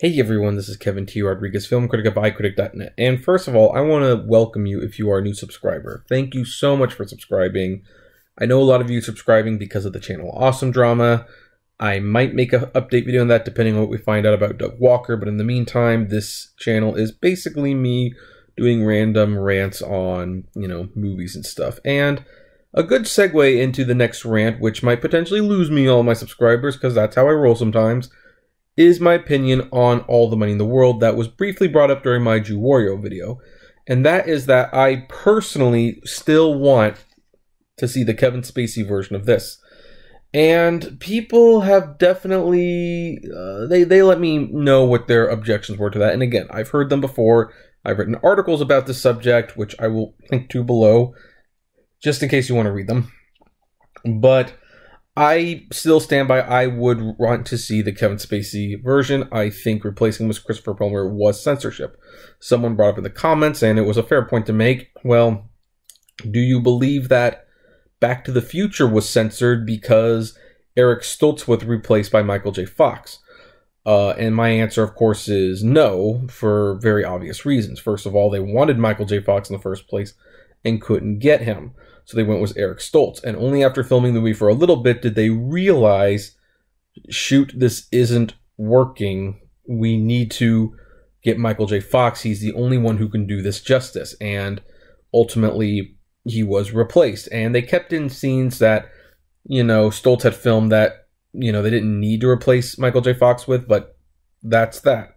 Hey everyone, this is Kevin T. Rodriguez, film critic of iCritic.net. And first of all, I want to welcome you if you are a new subscriber. Thank you so much for subscribing. I know a lot of you subscribing because of the channel Awesome Drama. I might make an update video on that depending on what we find out about Doug Walker, but in the meantime, this channel is basically me doing random rants on, movies and stuff. And a good segue into the next rant, which might potentially lose me all my subscribers, because that's how I roll sometimes, is my opinion on All the Money in the World that was briefly brought up during my Jew Wario video. And that is that I personally still want to see the Kevin Spacey version of this. And people have definitely, they let me know what their objections were to that. And again, I've heard them before. I've written articles about this subject, which I will link to below, just in case you want to read them. But I still stand by, I would want to see the Kevin Spacey version. I think replacing him with Christopher Plummer was censorship. Someone brought up in the comments, and it was a fair point to make. Well, do you believe that Back to the Future was censored because Eric Stoltz was replaced by Michael J. Fox? And my answer, of course, is no, for very obvious reasons. First of all, they wanted Michael J. Fox in the first place and couldn't get him. So they went with Eric Stoltz. And only after filming the movie for a little bit did they realize, shoot, this isn't working. We need to get Michael J. Fox. He's the only one who can do this justice. And ultimately, he was replaced. And they kept in scenes that, Stoltz had filmed that, they didn't need to replace Michael J. Fox with, but that's that.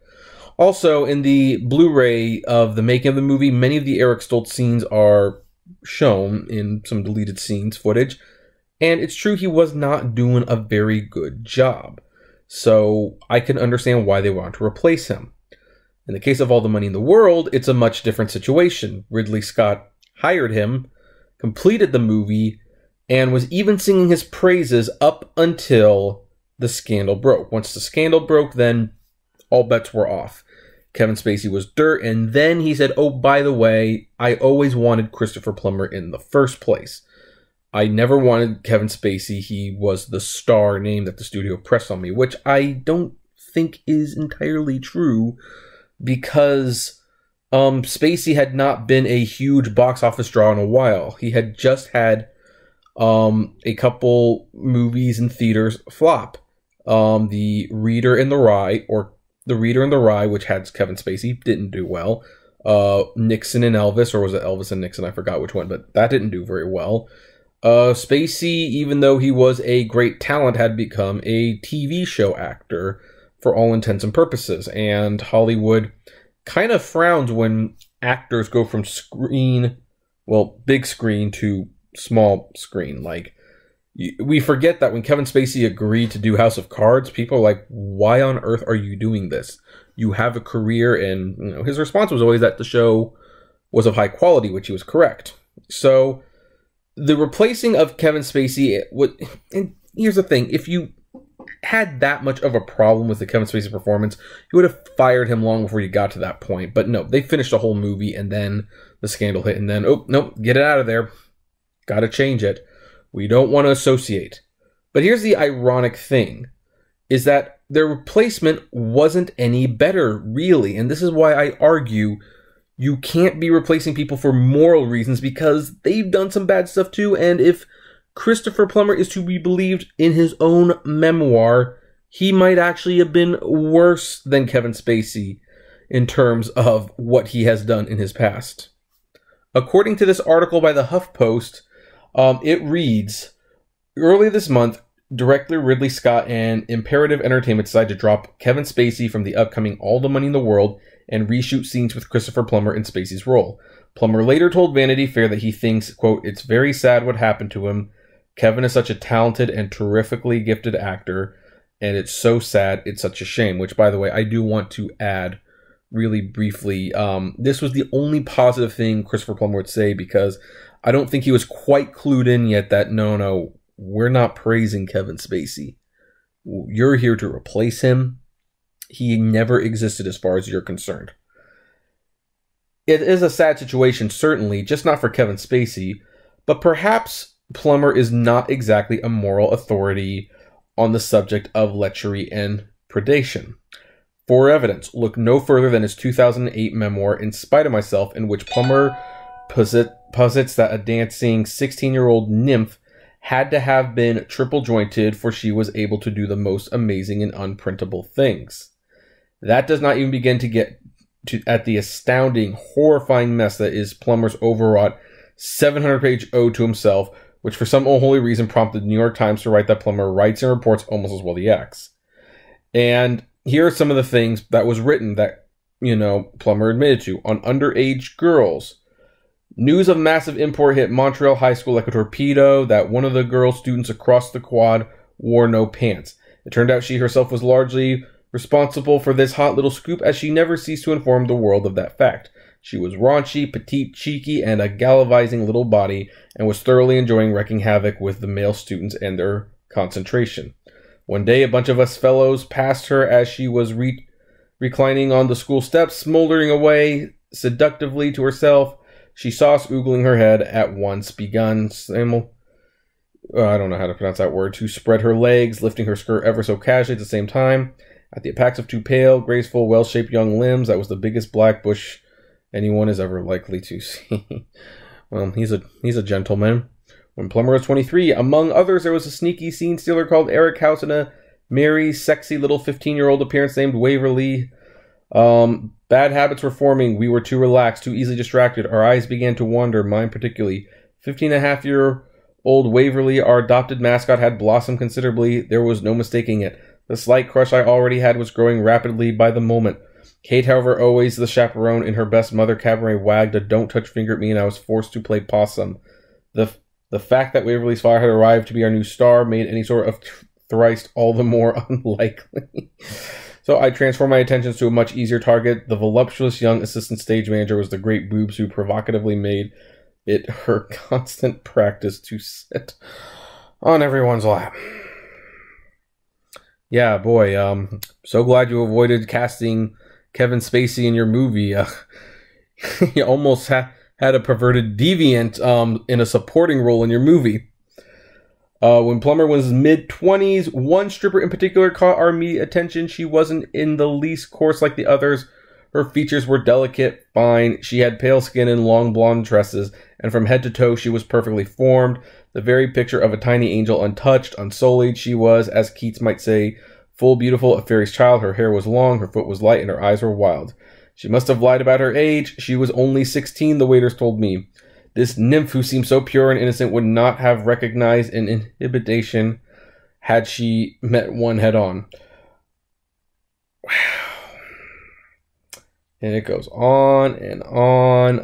Also, in the Blu-ray of the making of the movie, many of the Eric Stoltz scenes are shown in some deleted scenes footage, and it's true he was not doing a very good job. So I can understand why they want to replace him. In the case of All the Money in the World, it's a much different situation. Ridley Scott hired him, completed the movie, and was even singing his praises up until the scandal broke. Once the scandal broke, then all bets were off. Kevin Spacey was dirt, and then he said, oh, by the way, I always wanted Christopher Plummer in the first place. I never wanted Kevin Spacey. He was the star name that the studio pressed on me, which I don't think is entirely true, because Spacey had not been a huge box office draw in a while. He had just had a couple movies in theaters flop. The Reader and the Rye, which had Kevin Spacey, didn't do well. Nixon and Elvis, or was it Elvis and Nixon? I forgot which one, but that didn't do very well. Spacey, even though he was a great talent, had become a TV show actor for all intents and purposes. And Hollywood kind of frowns when actors go from big screen to small screen. We forget that when Kevin Spacey agreed to do House of Cards, people are like, why on earth are you doing this? You have a career, and his response was always that the show was of high quality, which he was correct. So the replacing of Kevin Spacey and here's the thing, if you had that much of a problem with the Kevin Spacey performance, you would have fired him long before you got to that point. But no, they finished the whole movie, and then the scandal hit, and then, oh, no, get it out of there. Gotta change it. We don't want to associate. But here's the ironic thing, is that their replacement wasn't any better, really. And this is why I argue you can't be replacing people for moral reasons, because they've done some bad stuff too. And if Christopher Plummer is to be believed in his own memoir, he might actually have been worse than Kevin Spacey in terms of what he has done in his past. According to this article by the HuffPost, it reads, earlier this month, director Ridley Scott and Imperative Entertainment decided to drop Kevin Spacey from the upcoming All the Money in the World and reshoot scenes with Christopher Plummer in Spacey's role. Plummer later told Vanity Fair that he thinks, quote, it's very sad what happened to him. Kevin is such a talented and terrifically gifted actor, and it's so sad, it's such a shame. Which, by the way, I do want to add really briefly, this was the only positive thing Christopher Plummer would say, because I don't think he was quite clued in yet that, no, we're not praising Kevin Spacey. You're here to replace him. He never existed as far as you're concerned. It is a sad situation, certainly, just not for Kevin Spacey, but perhaps Plummer is not exactly a moral authority on the subject of lechery and predation. For evidence, look no further than his 2008 memoir, In Spite of Myself, in which Plummer posits that a dancing 16-year-old nymph had to have been triple jointed, for she was able to do the most amazing and unprintable things. That does not even begin to get at the astounding, horrifying mess that is Plummer's overwrought 700-page ode to himself, which for some unholy reason prompted the New York Times to write that Plummer writes and reports almost as well as he acts. And here are some of the things that was written that, Plummer admitted to. On underage girls. News of massive import hit Montreal High School like a torpedo that one of the girl students across the quad wore no pants. It turned out she herself was largely responsible for this hot little scoop, as she never ceased to inform the world of that fact. She was raunchy, petite, cheeky, and a galvanizing little body, and was thoroughly enjoying wreaking havoc with the male students and their concentration. One day, a bunch of us fellows passed her as she was reclining on the school steps, smoldering away seductively to herself. She saw us oogling her head, at once begun, I don't know how to pronounce that word, to spread her legs, lifting her skirt ever so casually at the same time. At the apex of two pale, graceful, well-shaped young limbs, that was the biggest black bush anyone is ever likely to see. Well, he's a gentleman. When Plummer was 23, among others, there was a sneaky scene stealer called Eric House and a merry, sexy little 15-year-old appearance named Waverly. Bad habits were forming. We were too relaxed, too easily distracted. Our eyes began to wander, mine particularly. 15-and-a-half-year-old Waverly, our adopted mascot, had blossomed considerably. There was no mistaking it. The slight crush I already had was growing rapidly by the moment. Kate, however, always the chaperone in her best mother cabaret, wagged a don't-touch finger at me, and I was forced to play possum. The fact that Waverly's father had arrived to be our new star made any sort of thrice all the more unlikely. So I transformed my attentions to a much easier target. The voluptuous young assistant stage manager was the great boobs who provocatively made it her constant practice to sit on everyone's lap. Yeah, boy, so glad you avoided casting Kevin Spacey in your movie. You almost had a perverted deviant in a supporting role in your movie. When Plummer was mid-20s, one stripper in particular caught our immediate attention. She wasn't in the least coarse like the others. Her features were delicate, fine. She had pale skin and long blonde tresses, and from head to toe she was perfectly formed. The very picture of a tiny angel, untouched, unsullied. She was, as Keats might say, full beautiful, a fairy's child. Her hair was long, her foot was light, and her eyes were wild. She must have lied about her age. She was only 16, the waiters told me. This nymph, who seemed so pure and innocent, would not have recognized an inhibition had she met one head-on. Wow. And it goes on and on.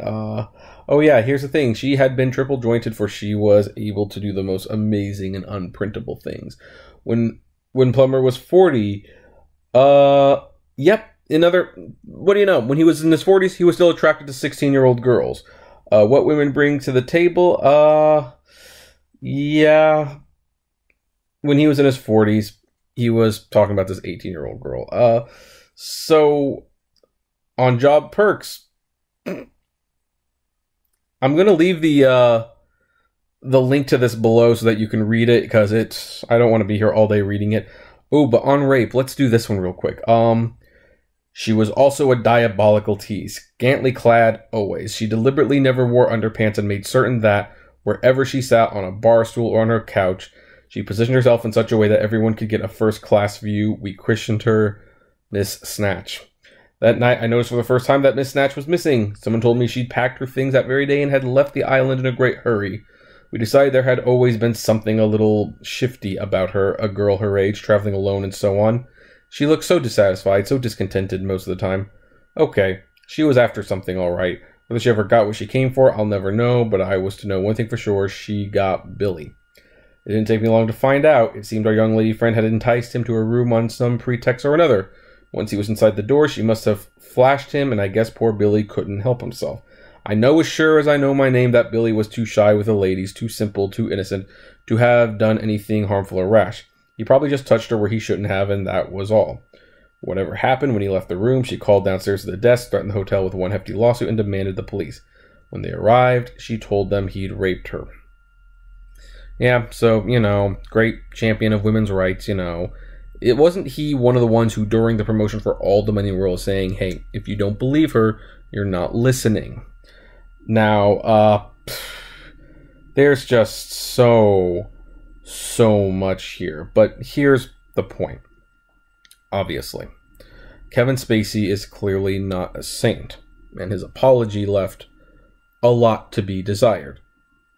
Oh yeah, here's the thing. She had been triple jointed, for she was able to do the most amazing and unprintable things. When Plummer was 40, what do you know? When he was in his 40s, he was still attracted to 16-year-old girls. What women bring to the table? Yeah. When he was in his 40s, he was talking about this 18-year-old girl. So, on job perks, I'm going to leave the link to this below so that you can read it, because I don't want to be here all day reading it. Oh, but on rape, let's do this one real quick. She was also a diabolical tease, scantily clad always. She deliberately never wore underpants and made certain that, wherever she sat, on a bar stool or on her couch, she positioned herself in such a way that everyone could get a first-class view. We christened her Miss Snatch. That night, I noticed for the first time that Miss Snatch was missing. Someone told me she'd packed her things that very day and had left the island in a great hurry. We decided there had always been something a little shifty about her, a girl her age, traveling alone and so on. She looked so dissatisfied, so discontented most of the time. Okay, she was after something all right. Whether she ever got what she came for, I'll never know, but I was to know one thing for sure: she got Billy. It didn't take me long to find out. It seemed our young lady friend had enticed him to her room on some pretext or another. Once he was inside the door, she must have flashed him, and I guess poor Billy couldn't help himself. I know as sure as I know my name that Billy was too shy with the ladies, too simple, too innocent, to have done anything harmful or rash. He probably just touched her where he shouldn't have, and that was all. Whatever happened, when he left the room, she called downstairs to the desk, threatened the hotel with one hefty lawsuit, and demanded the police. When they arrived, she told them he'd raped her. Yeah, so, great champion of women's rights, It wasn't he one of the ones who, during the promotion for All the Money in the World, was saying, hey, if you don't believe her, you're not listening. Now, there's just so much here. But here's the point. Obviously, Kevin Spacey is clearly not a saint, and his apology left a lot to be desired.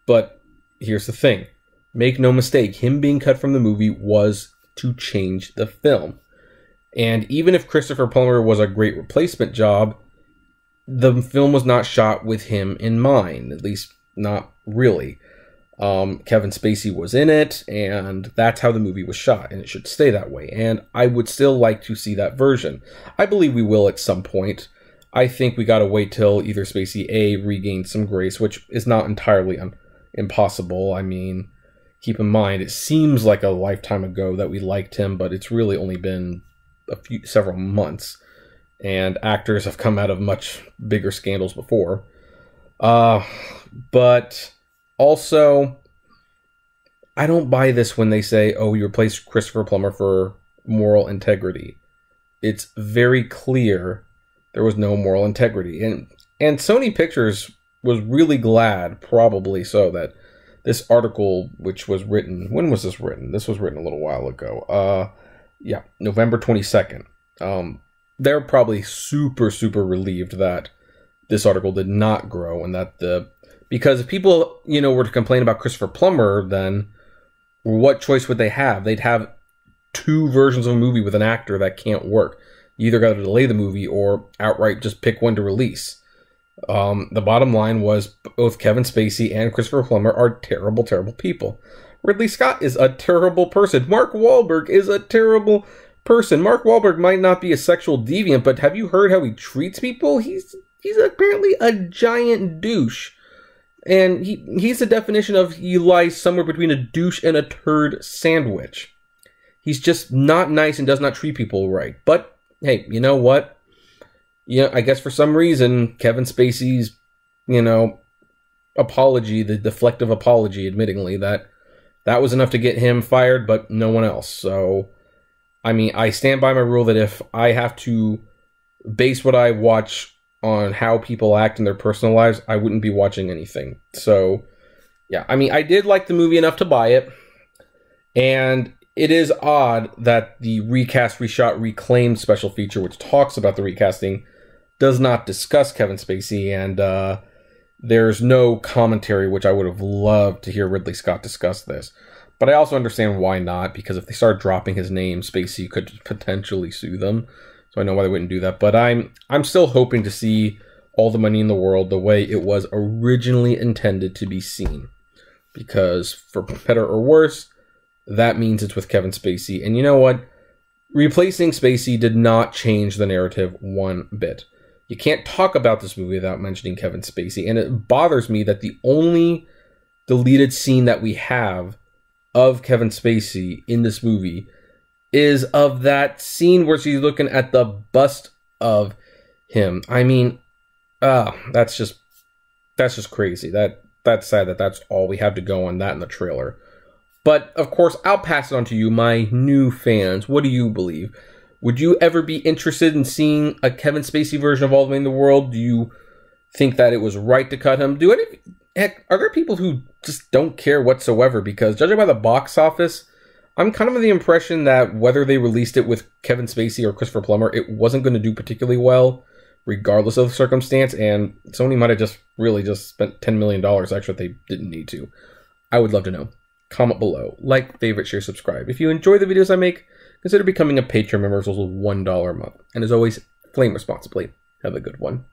But here's the thing. Make no mistake, him being cut from the movie was to change the film. And even if Christopher Plummer was a great replacement job, the film was not shot with him in mind. At least, not really. Kevin Spacey was in it, and that's how the movie was shot, and it should stay that way. And I would still like to see that version. I believe we will at some point. I think we gotta wait till either Spacey A regains some grace, which is not entirely impossible. I mean, keep in mind, it seems like a lifetime ago that we liked him, but it's really only been several months. And actors have come out of much bigger scandals before. But also, I don't buy this when they say, oh, you replaced Christopher Plummer for moral integrity. It's very clear there was no moral integrity. And Sony Pictures was really glad, probably so, that this article, which was written... When was this written? This was written a little while ago. November 22nd. They're probably super relieved that this article did not grow, and that because if people, were to complain about Christopher Plummer, then what choice would they have? They'd have two versions of a movie with an actor that can't work. You either got to delay the movie or outright just pick one to release. The bottom line was both Kevin Spacey and Christopher Plummer are terrible people. Ridley Scott is a terrible person. Mark Wahlberg is a terrible person. Mark Wahlberg might not be a sexual deviant, but have you heard how he treats people? He's apparently a giant douche. And he's the definition of he lies somewhere between a douche and a turd sandwich. He's just not nice and does not treat people right. But, hey, you know what? I guess for some reason, Kevin Spacey's, apology, the deflective apology, admittingly, that was enough to get him fired, but no one else. So, I mean, I stand by my rule that if I have to base what I watch on how people act in their personal lives, I wouldn't be watching anything. So, yeah, I mean, I did like the movie enough to buy it. And it is odd that the recast, reshot, reclaimed special feature, which talks about the recasting, does not discuss Kevin Spacey. And there's no commentary, which I would have loved to hear Ridley Scott discuss this. But I also understand why not, because if they start dropping his name, Spacey could potentially sue them. So I know why they wouldn't do that. But I'm still hoping to see All the Money in the World the way it was originally intended to be seen. Because for better or worse, that means it's with Kevin Spacey. And you know what? Replacing Spacey did not change the narrative one bit. You can't talk about this movie without mentioning Kevin Spacey. And it bothers me that the only deleted scene that we have of Kevin Spacey in this movie is of that scene where she's looking at the bust of him. I mean, that's just crazy. That's sad that that's all we have to go on that in the trailer. But, of course, I'll pass it on to you, my new fans. What do you believe? Would you ever be interested in seeing a Kevin Spacey version of All the Money in the World? Do you think that it was right to cut him? Heck, are there people who just don't care whatsoever? Because judging by the box office, I'm kind of of the impression that whether they released it with Kevin Spacey or Christopher Plummer, it wasn't going to do particularly well, regardless of the circumstance. And Sony might have just spent $10 million extra if they didn't need to. I would love to know. Comment below, like, favorite, share, subscribe. If you enjoy the videos I make, consider becoming a Patreon member. It's also $1 a month. And as always, flame responsibly. Have a good one.